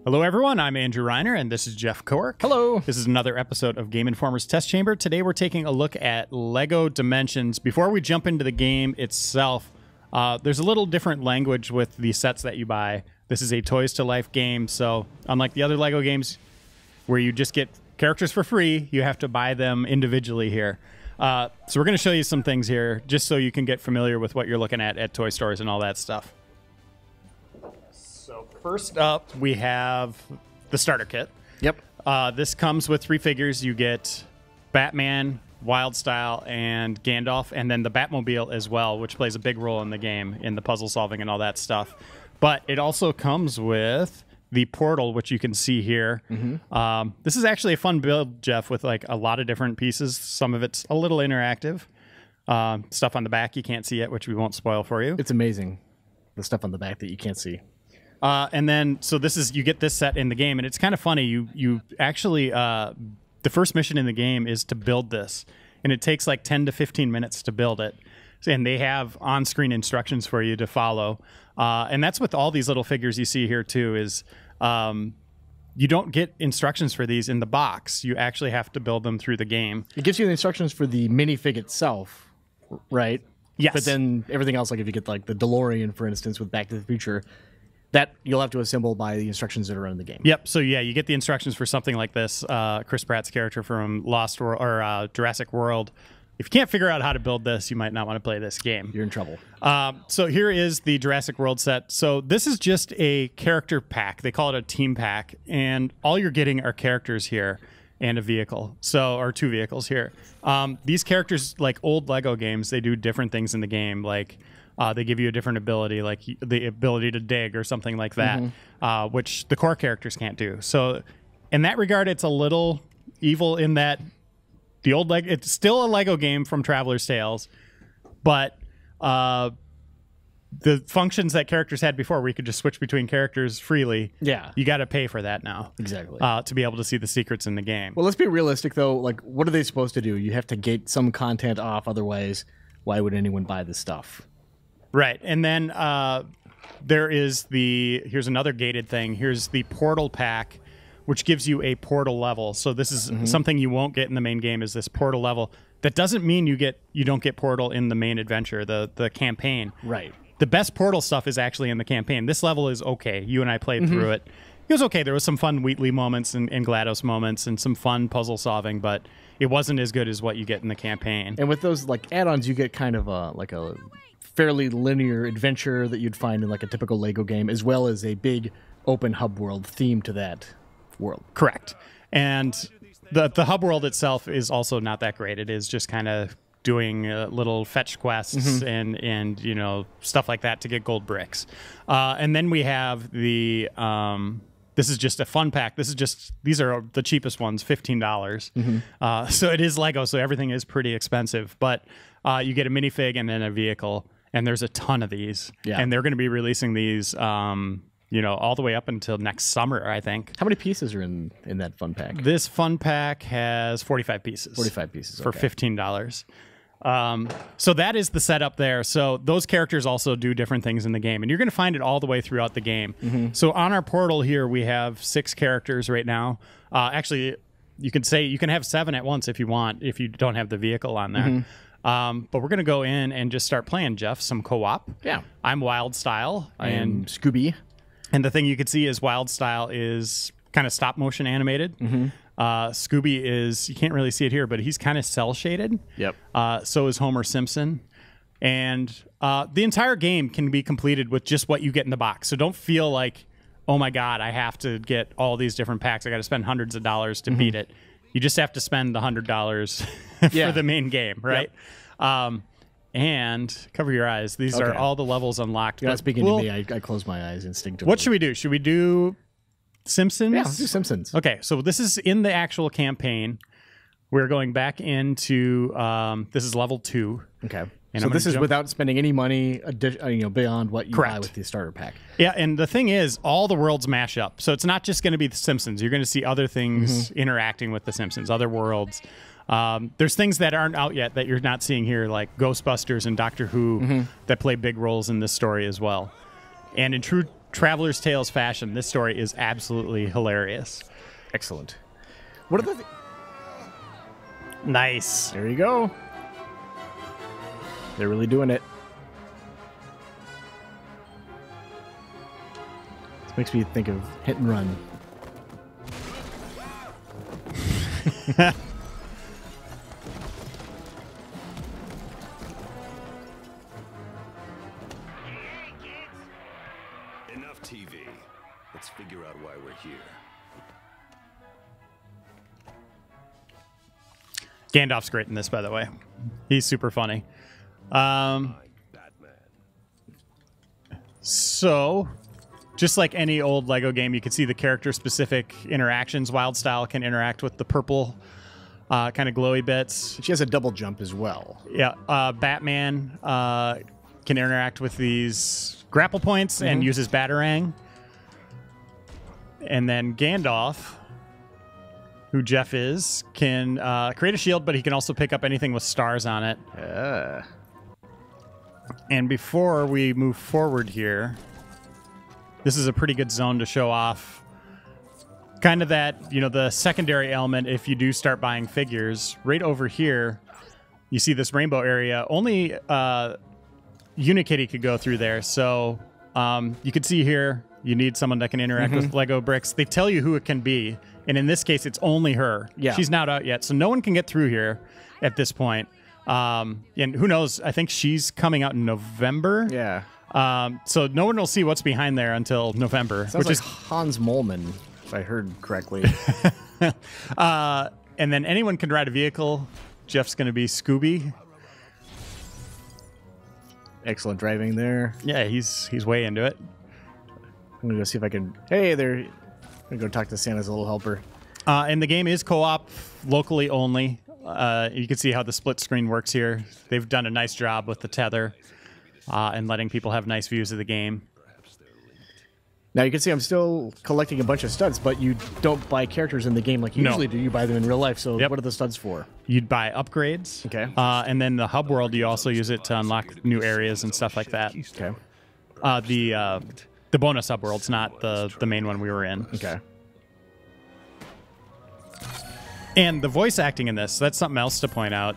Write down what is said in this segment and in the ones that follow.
Hello, everyone. I'm Andrew Reiner, and this is Jeff Cork. Hello. This is another episode of Game Informer's Test Chamber. Today, we're taking a look at LEGO Dimensions. Before we jump into the game itself, there's a little different language with the sets that you buy. This is a Toys to Life game, so unlike the other LEGO games where you just get characters for free, you have to buy them individually here. So we're going to show you some things here, just so you can get familiar with what you're looking at toy stores and all that stuff. So first up, we have the starter kit. Yep. This comes with 3 figures. You get Batman, Wildstyle, and Gandalf, and then the Batmobile as well, which plays a big role in the game, in the puzzle solving and all that stuff. But it also comes with the portal, which you can see here. Mm-hmm. This is actually a fun build, Jeff, with like a lot of different pieces. Some of it's a little interactive. Stuff on the back you can't see yet, which we won't spoil for you. It's amazing, the stuff on the back that you can't see. And then, so this is, you get this set in the game, and it's kind of funny. You actually, the first mission in the game is to build this, and it takes like 10 to 15 minutes to build it. And they have on-screen instructions for you to follow. And that's with all these little figures you see here too, is you don't get instructions for these in the box. You actually have to build them through the game. It gives you the instructions for the minifig itself, right? Yes. But then everything else, like if you get like the DeLorean, for instance, with Back to the Future, that you'll have to assemble by the instructions that are in the game. Yep. So yeah, you get the instructions for something like this. Chris Pratt's character from Lost World or Jurassic World. If you can't figure out how to build this, you might not want to play this game. You're in trouble. So here is the Jurassic World set. So this is just a character pack. They call it a team pack, and all you're getting are characters here and a vehicle. So, or 2 vehicles here. These characters, like old LEGO games, they do different things in the game. Like they give you a different ability, like the ability to dig or something like that, which the core characters can't do. So in that regard, it's a little evil in that the old LEGO, it's still a LEGO game from Traveler's Tales, but the functions that characters had before, where you could just switch between characters freely, you got to pay for that now. Exactly. To be able to see the secrets in the game. Well, let's be realistic, though. Like, what are they supposed to do? You have to gate some content off, otherwise, why would anyone buy this stuff? Right. And then there is here's another gated thing. Here's the portal pack, which gives you a portal level. So this is something you won't get in the main game, is this portal level. That doesn't mean you don't get portal in the main adventure, the campaign. Right. The best portal stuff is actually in the campaign. This level is okay. You and I played through it. It was okay. There was some fun Wheatley moments and GLaDOS moments and some fun puzzle solving, but it wasn't as good as what you get in the campaign. And with those like add-ons, you get kind of like a fairly linear adventure that you'd find in like a typical LEGO game, as well as a big open hub world theme to that world. Correct. And the hub world itself is also not that great. It is just kind of doing little fetch quests and you know, stuff like that to get gold bricks. And then we have the this is just a fun pack. These are the cheapest ones, $15. So it is LEGO, so everything is pretty expensive. But you get a minifig and then a vehicle, and there's a ton of these. Yeah. And they're going to be releasing these you know, all the way up until next summer, I think. How many pieces are in that fun pack? This fun pack has 45 pieces. 45 pieces, for $15. So that is the setup there. So those characters also do different things in the game, and you're going to find it all the way throughout the game. So on our portal here, we have 6 characters right now. Actually, you can have 7 at once if you want, if you don't have the vehicle on there. But we're going to go in and just start playing, Jeff, some co-op. Yeah. I'm Wildstyle. And Scooby. And the thing you can see is Wildstyle is kind of stop motion animated. Scooby is, you can't really see it here, but he's kind of cell shaded. Yep. So is Homer Simpson. And the entire game can be completed with just what you get in the box. So don't feel like, oh my God, I have to get all these different packs. I got to spend hundreds of dollars to beat it. You just have to spend the $100 for the main game, right? Yep. And cover your eyes. These are all the levels unlocked. You're not speaking to me. I close my eyes instinctively. What should we do? Should we do Simpsons? Yeah, let's do Simpsons. Okay, so this is in the actual campaign. We're going back into, this is level 2. Okay. And so this is without spending any money beyond what you buy with the starter pack. Yeah, and the thing is, all the worlds mash up. So it's not just going to be The Simpsons. You're going to see other things interacting with The Simpsons, other worlds. There's things that aren't out yet that you're not seeing here, like Ghostbusters and Doctor Who, that play big roles in this story as well. And in true Traveler's Tales fashion, this story is absolutely hilarious. Excellent. What are the... Nice. There you go. They're really doing it. This makes me think of Hit and Run. Enough TV. Let's figure out why we're here. Gandalf's great in this, by the way. He's super funny. So, just like any old Lego game, you can see the character-specific interactions. Wildstyle can interact with the purple kind of glowy bits. She has a double jump as well. Yeah, Batman can interact with these grapple points and uses Batarang. And then Gandalf, who Jeff is, can create a shield, but he can also pick up anything with stars on it. And before we move forward here, this is a pretty good zone to show off kind of that, the secondary element if you do start buying figures. Right over here, you see this rainbow area. Only Unikitty could go through there. So you can see here, you need someone that can interact with Lego bricks. They tell you who it can be. And in this case, it's only her. Yeah. She's not out yet. So no one can get through here at this point. And who knows? I think she's coming out in November. Yeah. So no one will see what's behind there until November. Sounds like Hans Molman, if I heard correctly. And then anyone can ride a vehicle. Jeff's going to be Scooby. Excellent driving there. Yeah, he's way into it. I'm going to go see if I can... Hey there. I'm going to go talk to Santa's little helper. And the game is co-op, locally only. You can see how the split screen works here. They've done a nice job with the tether and letting people have nice views of the game. Now you can see I'm still collecting a bunch of studs, but you don't buy characters in the game like you usually do. You buy them in real life. So what are the studs for? You'd buy upgrades. Okay. And then the hub world, you also use it to unlock new areas and stuff like that. Okay. The bonus hub world's not the main one we were in. Okay. And the voice acting in this, that's something else to point out.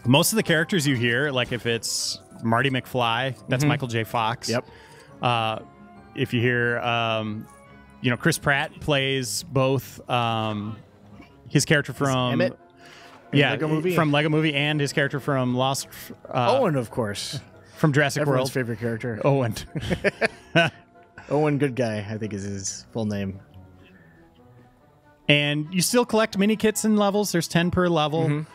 Most of the characters you hear, like if it's Marty McFly, that's Michael J. Fox. Yep. If you hear, Chris Pratt plays both his character from Emmett? Lego Movie? From Lego Movie, and his character from Lost. Owen, of course. From Jurassic Everyone's World. favorite character. Owen. Owen Good Guy, I think is his full name. And you still collect mini kits and levels. There's 10 per level.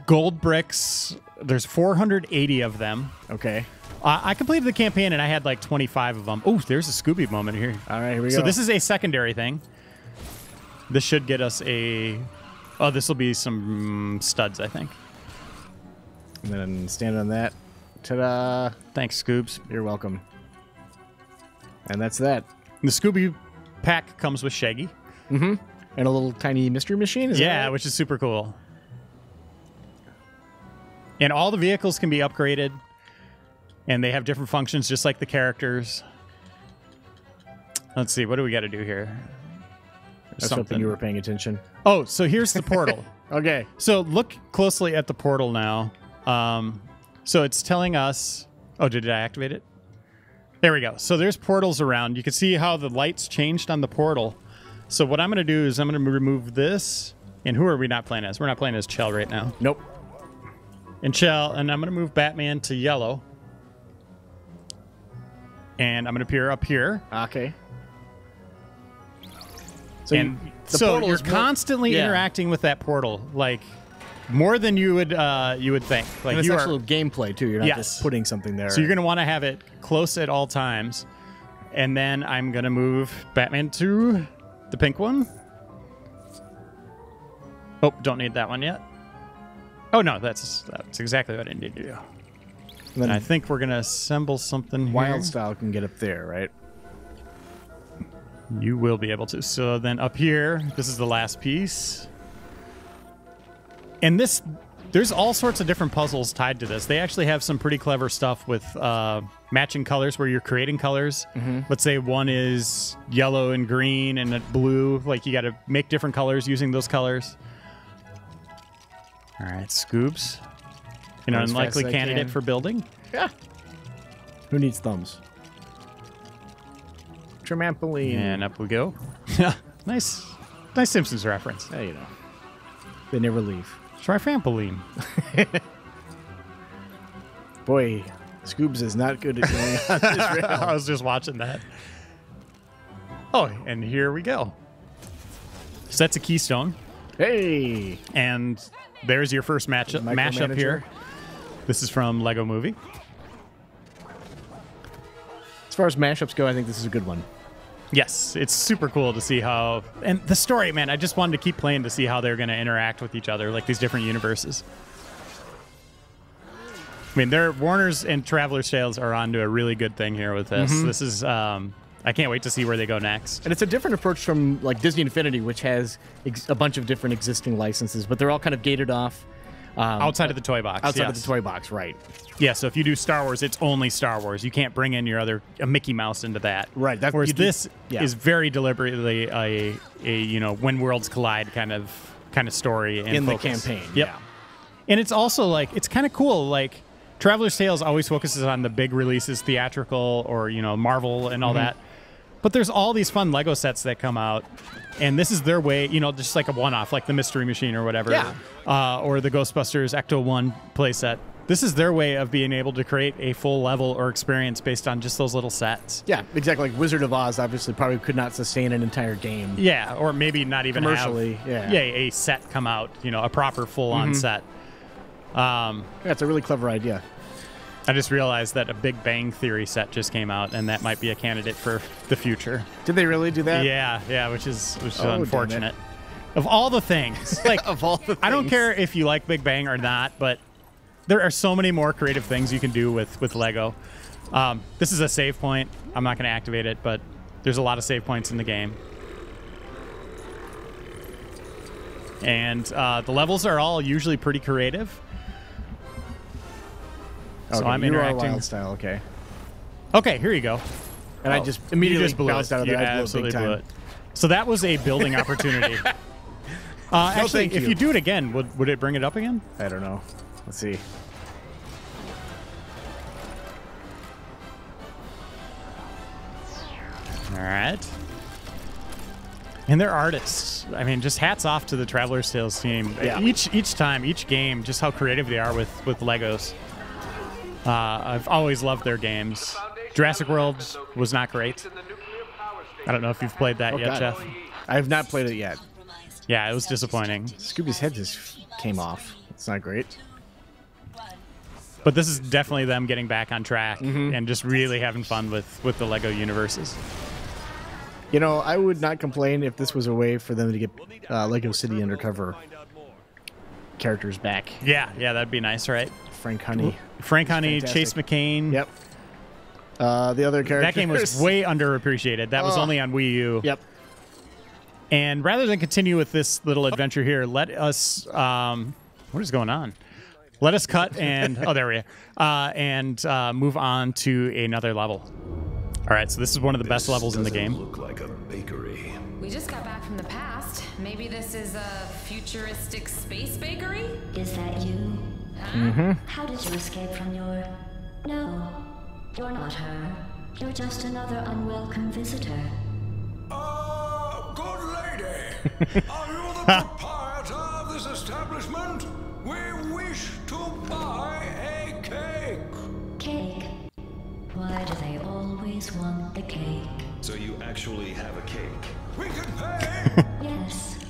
Gold bricks. There's 480 of them. Okay. I completed the campaign and I had like 25 of them. Oh, there's a Scooby moment here. All right, here we go. So this is a secondary thing. This should get us a... Oh, this will be some studs, I think. And then stand on that. Ta-da. Thanks, Scoobs. You're welcome. And that's that. The Scooby pack comes with Shaggy. And a little tiny mystery machine? Is that right? Which is super cool. And all the vehicles can be upgraded. And they have different functions just like the characters. Let's see, what do we got to do here? That's something you were paying attention. Oh, so here's the portal. Okay. So look closely at the portal now. So it's telling us... Oh, did I activate it? There we go. So there's portals around. You can see how the lights changed on the portal. So what I'm going to do is I'm going to remove this. And who are we not playing as? We're not playing as Chell right now. Nope. And Chell, and I'm going to move Batman to yellow. And I'm going to appear up here. Okay. So So you're constantly interacting with that portal, like more than you would think. Like and it's actual gameplay too. You're not just putting something there. So you're going to want to have it close at all times. And then I'm going to move Batman to the pink one. Oh, don't need that one yet. Oh no, that's exactly what I need to do. And then I think we're going to assemble something here. Wildstyle can get up there, right? You will be able to. So then up here, this is the last piece. And this There's all sorts of different puzzles tied to this. They actually have some pretty clever stuff with matching colors where you're creating colors. Let's say one is yellow and green and blue. Like you got to make different colors using those colors. All right, Scoobs. An As fast unlikely as I candidate can. for building. Yeah. Who needs thumbs? Trampoline. And up we go. Nice Simpsons reference. Yeah, you know. They never leave. Trampoline. Boy, Scoobs is not good at going on this rail. I was just watching that. Oh, and here we go. So that's a keystone. Hey! And there's your first mashup here. This is from Lego Movie. As far as mashups go, I think this is a good one. Yes, it's super cool to see how... And the story, man, I just wanted to keep playing to see how they're going to interact with each other, like these different universes. I mean, Warner's and Traveler's Tales are onto a really good thing here with this. This is... I can't wait to see where they go next. And it's a different approach from like Disney Infinity, which has a bunch of different existing licenses, but they're all kind of gated off. Outside of the toy box. Outside yes. of the toy box, right. Yeah, so if you do Star Wars, it's only Star Wars. You can't bring in your other Mickey Mouse into that. Right. Whereas this is very deliberately a when worlds collide kind of story and in focus. the campaign. Yep. Yeah. And it's also like it's kind of cool. Like Traveler's Tales always focuses on the big releases, theatrical or Marvel and all that. But there's all these fun Lego sets that come out, and this is their way, just like a one-off, like the Mystery Machine or whatever, or the Ghostbusters Ecto 1 playset. This is their way of being able to create a full level or experience based on just those little sets. Yeah, exactly. Like Wizard of Oz obviously probably could not sustain an entire game. Yeah, or maybe not even commercially. Have, a set come out, a proper full-on set. Yeah, it's a really clever idea. I just realized that a Big Bang Theory set just came out, and that might be a candidate for the future. Did they really do that? Yeah, which is Oh, unfortunate. Of all the things, like Of all the things. I don't care if you like Big Bang or not, but there are so many more creative things you can do with Lego. This is a save point. I'm not going to activate it, but there's a lot of save points in the game. And the levels are all usually pretty creative. So Okay, I'm you are interacting. wild style, okay. Okay, here you go. And I just immediately blew bounced it. out of You that. I blew it absolutely big blew time. it. So that was a building opportunity. Actually, thank if you. you do it again, would it bring it up again? I don't know. Let's see. All right. And they're artists. I mean, just hats off to the Traveler's Tales team. Yeah. Each time, each game, just how creative they are with Legos. I've always loved their games. Jurassic World was not great. I don't know if you've played that yet, God. Jeff. I have not played it yet. Yeah, it was disappointing. Scooby's head just came off. It's not great. But this is definitely them getting back on track and just really having fun with the Lego universes. I would not complain if this was a way for them to get Lego City Undercover characters back. Yeah, that'd be nice, right? Frank Honey. Frank Honey, Fantastic. Chase McCain. Yep. The other characters. That game was way underappreciated. That was only on Wii U. Yep. And rather than continue with this little adventure here, let us... what is going on? Let us cut and... oh, there we are. And move on to another level. All right, so this is one of the best levels in the game. Look like a bakery. We just got back from the past. Maybe this is a futuristic space bakery? Is that you? How did you escape from your... No, you're not her. You're just another unwelcome visitor. Good lady, are you the proprietor of this establishment? We wish to buy a cake. Cake? Why do they always want the cake? So you actually have a cake. We can pay. Yes.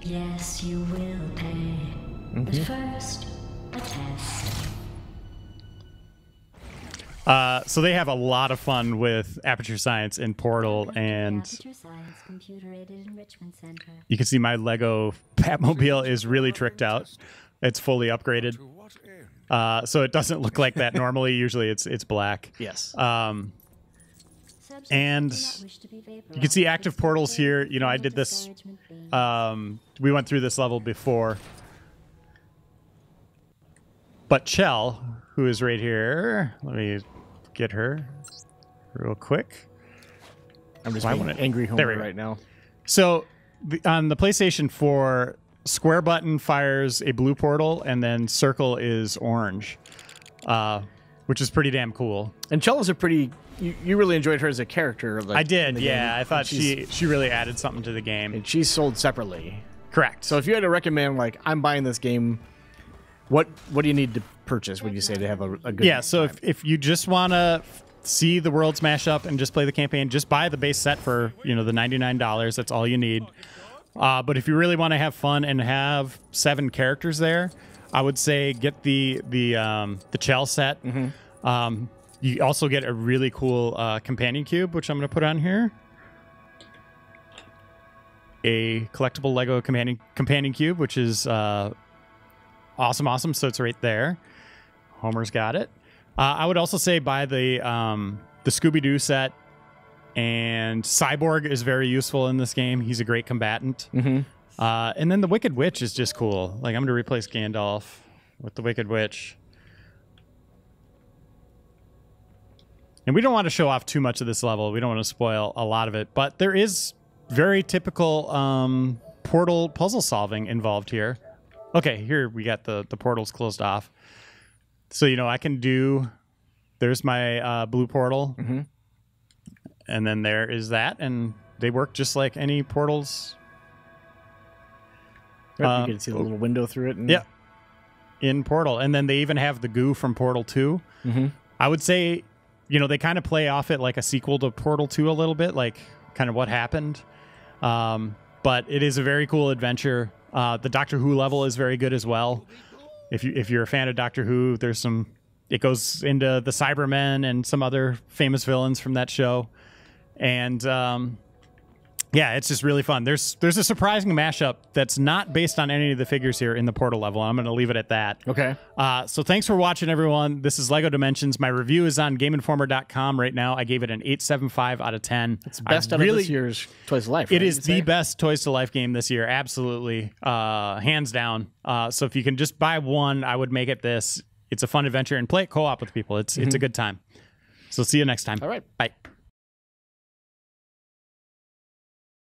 Yes, you will pay. But first, a test. So they have a lot of fun with Aperture Science and Portal, and Aperture Science Computer-Aided Enrichment Center. you can see my Lego Batmobile is really tricked out. It's fully upgraded. So it doesn't look like that normally. Usually it's black. Yes. And you can see active portals here. I did this. We went through this level before. But Chell, who is right here, let me get her real quick. I'm just being angry Homer right now. So on the PlayStation 4, square button fires a blue portal, and then circle is orange, which is pretty damn cool. And Chella's a pretty... You really enjoyed her as a character. Like, I did, yeah. game. I thought she really added something to the game. And she's sold separately. Correct. So if you had to recommend, like, I'm buying this game, what do you need to purchase, would you say, to have a good Yeah, so if you just want to see the world smash up and just play the campaign, just buy the base set for, the $99. That's all you need. But if you really want to have fun and have 7 characters there, I would say get the Chell set. Mm-hmm. You also get a really cool companion cube, which I'm going to put on here. A collectible Lego companion cube, which is awesome. So it's right there. Homer's got it. I would also say buy the Scooby-Doo set. And Cyborg is very useful in this game. He's a great combatant. Mm-hmm. And then the Wicked Witch is just cool. Like, I'm going to replace Gandalf with the Wicked Witch. And we don't want to show off too much of this level. We don't want to spoil a lot of it. But there is very typical portal puzzle solving involved here. Okay, here we got the portals closed off. So, I can do... There's my blue portal. Mm-hmm. And then there is that. And they work just like any portals. Right, you can see the little window through it. And... Yeah. In Portal. And then they even have the goo from Portal 2. Mm-hmm. I would say... they kind of play off it like a sequel to Portal 2 a little bit, like kind of what happened. But it is a very cool adventure. The Doctor Who level is very good as well. If you're a fan of Doctor Who, there's some... It goes into the Cybermen and some other famous villains from that show. And... yeah, it's just really fun. There's a surprising mashup that's not based on any of the figures here in the Portal level. I'm going to leave it at that. Okay. So thanks for watching, everyone. This is LEGO Dimensions. My review is on GameInformer.com right now. I gave it an 8.75 out of 10. It's the best out of this year's Toys to Life, right? It is the best Toys to Life game this year, absolutely. Hands down. So if you can just buy one, I would make it this. It's a fun adventure, and play it co-op with people. It's a good time. So see you next time. All right. Bye.